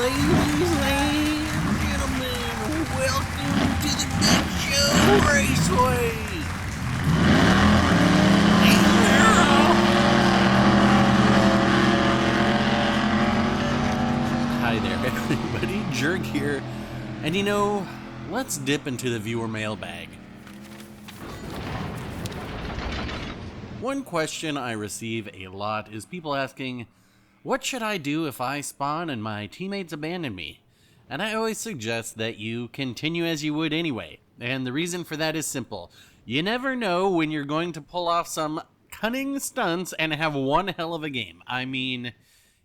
Ladies and gentlemen, welcome to the Big Show Raceway. Hi there, everybody. Jerk here. And you know, let's dip into the viewer mailbag. One question I receive a lot is people asking, what should I do if I spawn and my teammates abandon me? And I always suggest that you continue as you would anyway. And the reason for that is simple. You never know when you're going to pull off some cunning stunts and have one hell of a game. I mean,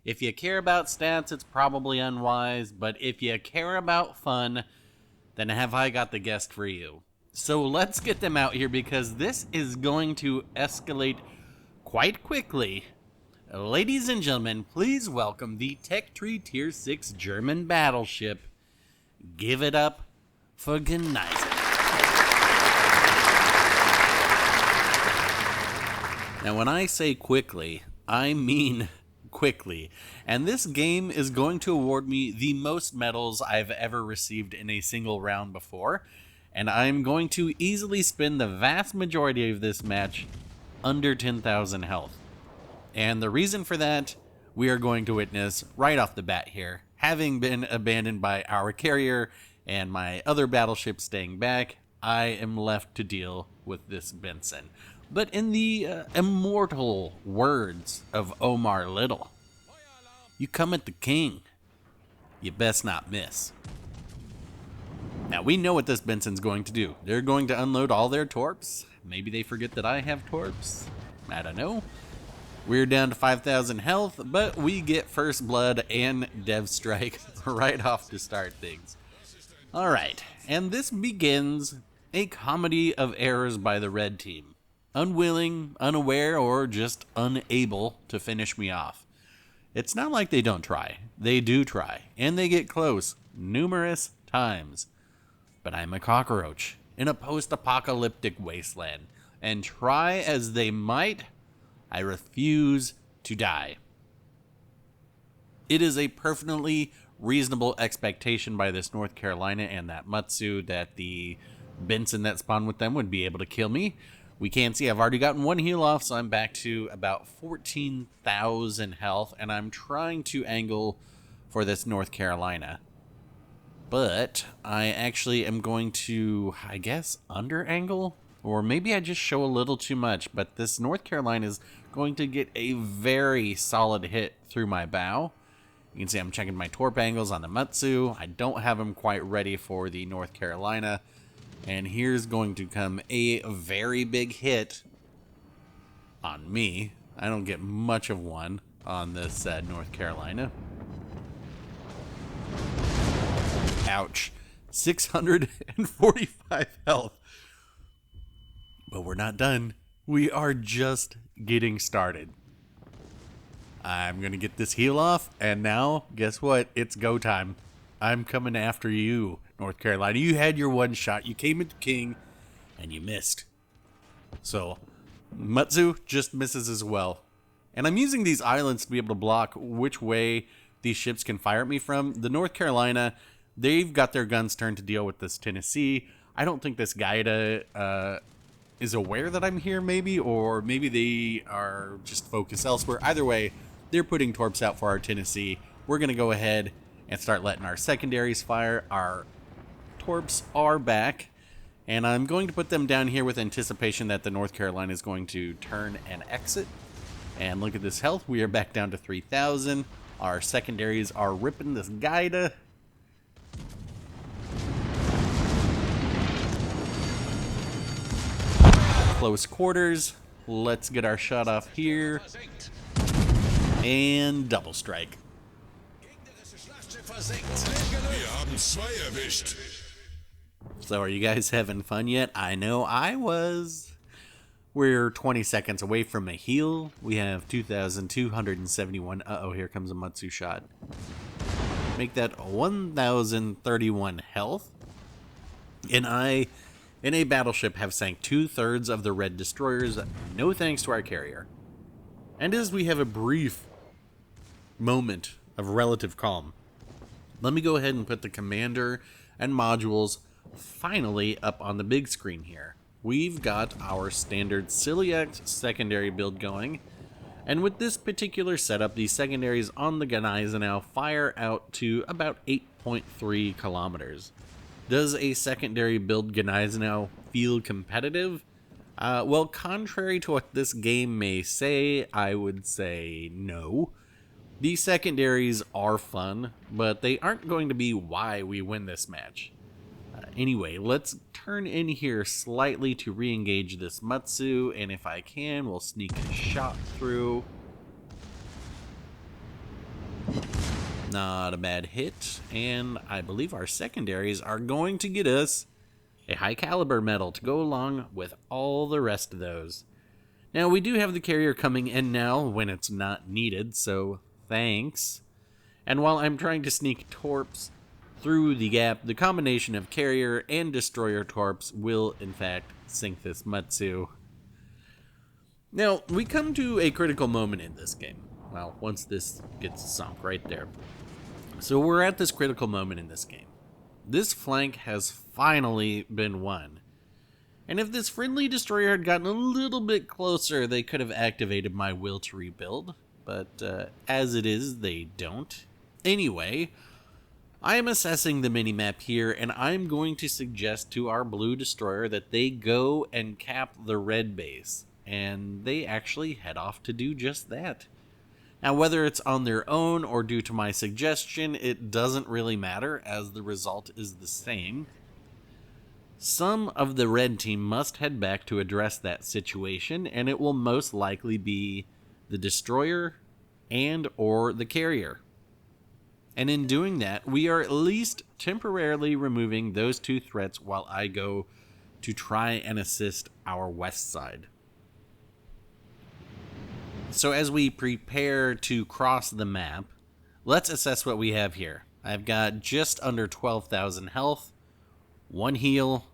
if you care about stats, it's probably unwise, but if you care about fun, then have I got the guest for you. So let's get them out here because this is going to escalate quite quickly. Ladies and gentlemen, please welcome the Tech Tree Tier 6 German battleship. Give it up for Gneisenau. Now when I say quickly, I mean quickly. And this game is going to award me the most medals I've ever received in a single round before. And I'm going to easily spend the vast majority of this match under 10,000 health. And the reason for that, we are going to witness right off the bat here. Having been abandoned by our carrier and my other battleship staying back, I am left to deal with this Benson. But in the immortal words of Omar Little, you come at the king, you best not miss. Now we know what this Benson's going to do. They're going to unload all their torps. Maybe they forget that I have torps. I don't know. We're down to 5,000 health, but we get first blood and dev strike right off to start things. Alright, and this begins a comedy of errors by the red team. Unwilling, unaware, or just unable to finish me off. It's not like they don't try. They do try, and they get close numerous times. But I'm a cockroach in a post-apocalyptic wasteland, and try as they might, I refuse to die. It is a perfectly reasonable expectation by this North Carolina and that Matsu that the Benson that spawned with them would be able to kill me. We can see I've already gotten one heal off, so I'm back to about 14,000 health, and I'm trying to angle for this North Carolina. But I actually am going to, I guess, under-angle? Or maybe I just show a little too much, but this North Carolina is going to get a very solid hit through my bow. You can see I'm checking my torp angles on the Matsu. I don't have them quite ready for the North Carolina. And here's going to come a very big hit on me. I don't get much of one on this North Carolina. Ouch. 645 health. But we're not done. We are just getting started. I'm going to get this heal off, and now, guess what? It's go time. I'm coming after you, North Carolina. You had your one shot. You came at the king, and you missed. So, Matsu just misses as well. And I'm using these islands to be able to block which way these ships can fire at me from. The North Carolina, they've got their guns turned to deal with this Tennessee. I don't think this Gaida is aware that I'm here, maybe, or maybe they are just focused elsewhere. Either way, they're putting torps out for our Tennessee. We're going to go ahead and start letting our secondaries fire. Our torps are back, and I'm going to put them down here with anticipation that the North Carolina is going to turn and exit. And look at this health. We are back down to 3,000. Our secondaries are ripping this Gaida. Close quarters. Let's get our shot off here. And double strike. So are you guys having fun yet? I know I was. We're 20 seconds away from a heal. We have 2,271. Uh-oh, here comes a Matsu shot. Make that 1,031 health. And I, in a battleship, have sank 2/3 of the red destroyers. No thanks to our carrier. And as we have a brief moment of relative calm, Let me go ahead and put the commander and modules finally up on the big screen here. We've got our standard Celiac secondary build going, and with this particular setup, the secondaries on the Gneisenau fire out to about 8.3 kilometers. Does a secondary build Gneisenau feel competitive? Well, contrary to what this game may say, I would say no. These secondaries are fun, but they aren't going to be why we win this match. Anyway, let's turn in here slightly to re-engage this Mutsu, and if I can, we'll sneak a shot through. Not a bad hit, and I believe our secondaries are going to get us a high caliber medal to go along with all the rest of those. Now, we do have the carrier coming in now when it's not needed, so thanks. And while I'm trying to sneak torps through the gap, the combination of carrier and destroyer torps will, in fact, sink this Mutsu. Now, we come to a critical moment in this game. Well, once this gets sunk right there. So we're at this critical moment in this game. This flank has finally been won. And if this friendly destroyer had gotten a little bit closer, they could have activated my will to rebuild. But as it is, they don't. Anyway, I am assessing the minimap here, and I'm going to suggest to our blue destroyer that they go and cap the red base. And they actually head off to do just that. Now, whether it's on their own or due to my suggestion, it doesn't really matter, as the result is the same. Some of the red team must head back to address that situation, and it will most likely be the destroyer and or the carrier. And in doing that, we are at least temporarily removing those two threats while I go to try and assist our west side. So as we prepare to cross the map, let's assess what we have here. I've got just under 12,000 health, 1 heal,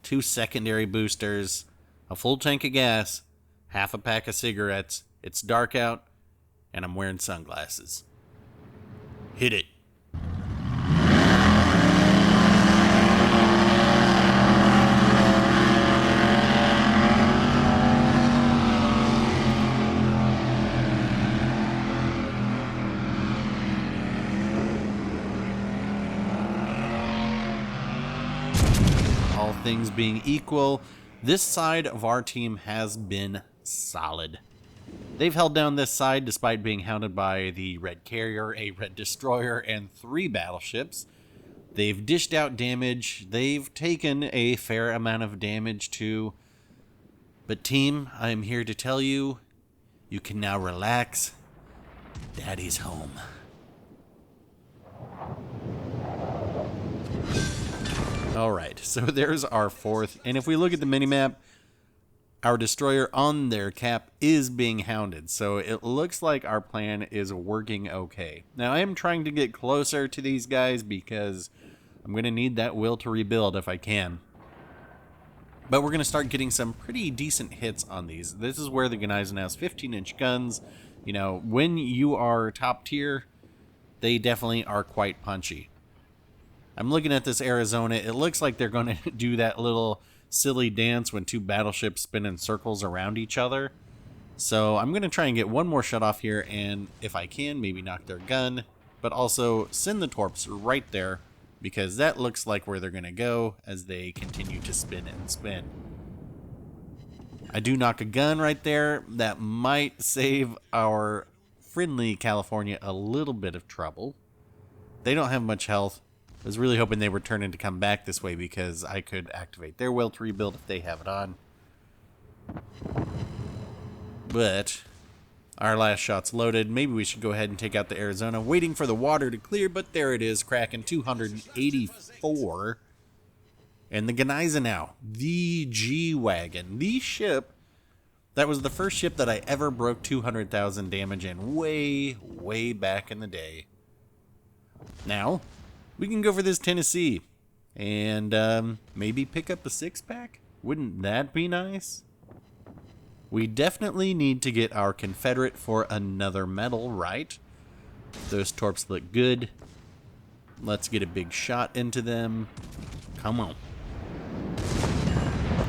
2 secondary boosters, a full tank of gas, half a pack of cigarettes, it's dark out, and I'm wearing sunglasses. Hit it. All things being equal, this side of our team has been solid. They've held down this side despite being hounded by the red carrier, a red destroyer, and 3 battleships. They've dished out damage. They've taken a fair amount of damage too. But team, I am here to tell you, you can now relax. Daddy's home. Alright, so there's our 4th, and if we look at the minimap, our destroyer on their cap is being hounded, so it looks like our plan is working okay. Now, I am trying to get closer to these guys because I'm going to need that will to rebuild if I can. But we're going to start getting some pretty decent hits on these. This is where the Gneisenau's 15-inch guns, you know, when you are top tier, they definitely are quite punchy. I'm looking at this Arizona. It looks like they're going to do that little silly dance when 2 battleships spin in circles around each other. So I'm going to try and get one more shot off here, and if I can, maybe knock their gun, but also send the torps right there, because that looks like where they're going to go as they continue to spin and spin. I do knock a gun right there. That might save our friendly California a little bit of trouble. They don't have much health. I was really hoping they were turning to come back this way because I could activate their will to rebuild if they have it on. But our last shot's loaded. Maybe we should go ahead and take out the Arizona. Waiting for the water to clear, but there it is. Kraken 284. And the Gneisenau, the G-Wagon, the ship that was the first ship that I ever broke 200,000 damage in way, way back in the day. Now, we can go for this Tennessee and maybe pick up a 6-pack. Wouldn't that be nice? We definitely need to get our Confederate for another medal, right? Those torps look good. Let's get a big shot into them. Come on.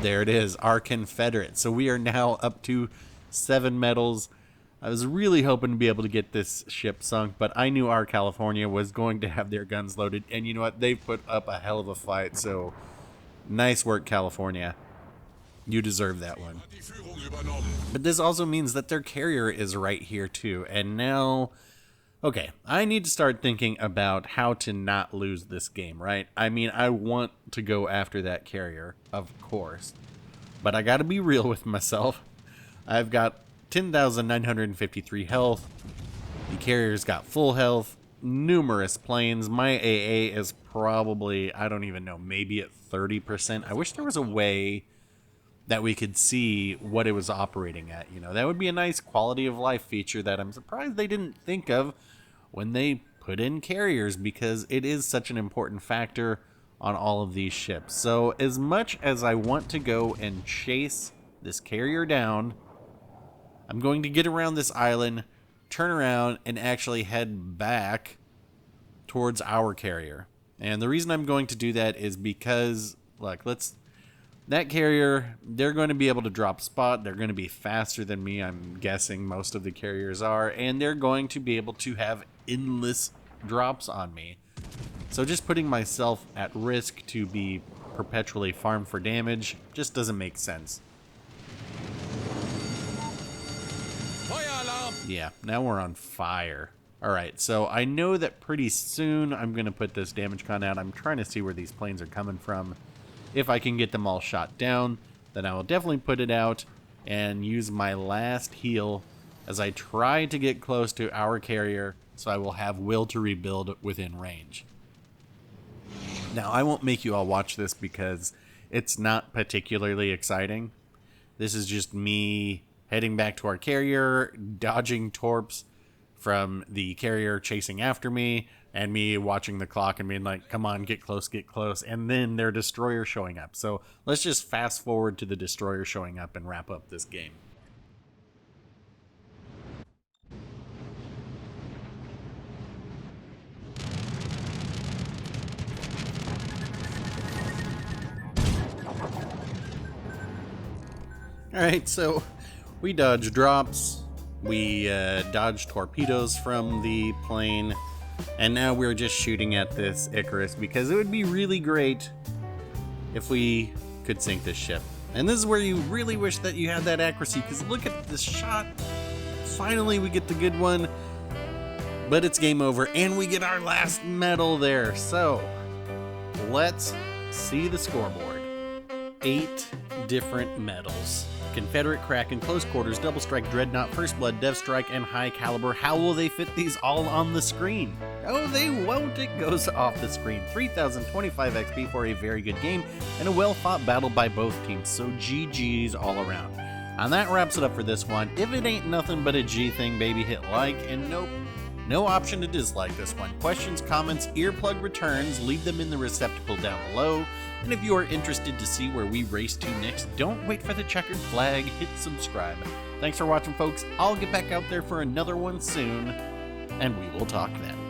There it is, our Confederate. So we are now up to 7 medals. I was really hoping to be able to get this ship sunk, but I knew our California was going to have their guns loaded. And you know what? They put up a hell of a fight. So nice work, California. You deserve that one. But this also means that their carrier is right here too. And now, okay, I need to start thinking about how to not lose this game, right? I mean, I want to go after that carrier, of course. But I gotta be real with myself. I've got 10,953 health. The carrier's got full health. Numerous planes. My AA is probably, I don't even know, maybe at 30%. I wish there was a way that we could see what it was operating at. You know, that would be a nice quality of life feature that I'm surprised they didn't think of when they put in carriers, because it is such an important factor on all of these ships. So as much as I want to go and chase this carrier down, I'm going to get around this island, turn around, and actually head back towards our carrier. And the reason I'm going to do that is because, like, that carrier, they're going to be able to drop spot. They're going to be faster than me, I'm guessing most of the carriers are. And they're going to be able to have endless drops on me. So just putting myself at risk to be perpetually farmed for damage just doesn't make sense. Yeah, now we're on fire. Alright, so I know that pretty soon I'm going to put this damage con out. I'm trying to see where these planes are coming from. If I can get them all shot down, then I will definitely put it out and use my last heal as I try to get close to our carrier, so I will have will to rebuild within range. Now, I won't make you all watch this because it's not particularly exciting. This is just me heading back to our carrier, dodging torps from the carrier chasing after me, and me watching the clock and being like, come on, get close, and then their destroyer showing up. So let's just fast forward to the destroyer showing up and wrap up this game. Alright, so we dodged drops, we dodged torpedoes from the plane, and now we're just shooting at this Icarus because it would be really great if we could sink this ship. And this is where you really wish that you had that accuracy, because look at this shot. Finally we get the good one, but it's game over and we get our last medal there. So let's see the scoreboard. 8 different medals. Confederate, Kraken, Close Quarters, Double Strike, Dreadnought, First Blood, Dev Strike, and High Caliber. How will they fit these all on the screen? Oh, they won't. It goes off the screen. 3,025 XP for a very good game and a well-fought battle by both teams, so GG's all around. And that wraps it up for this one. If it ain't nothing but a G thing, baby, hit like, and nope, no option to dislike this one. Questions, comments, earplug returns, leave them in the receptacle down below. And if you are interested to see where we race to next, don't wait for the checkered flag, hit subscribe. Thanks for watching, folks. I'll get back out there for another one soon, and we will talk then.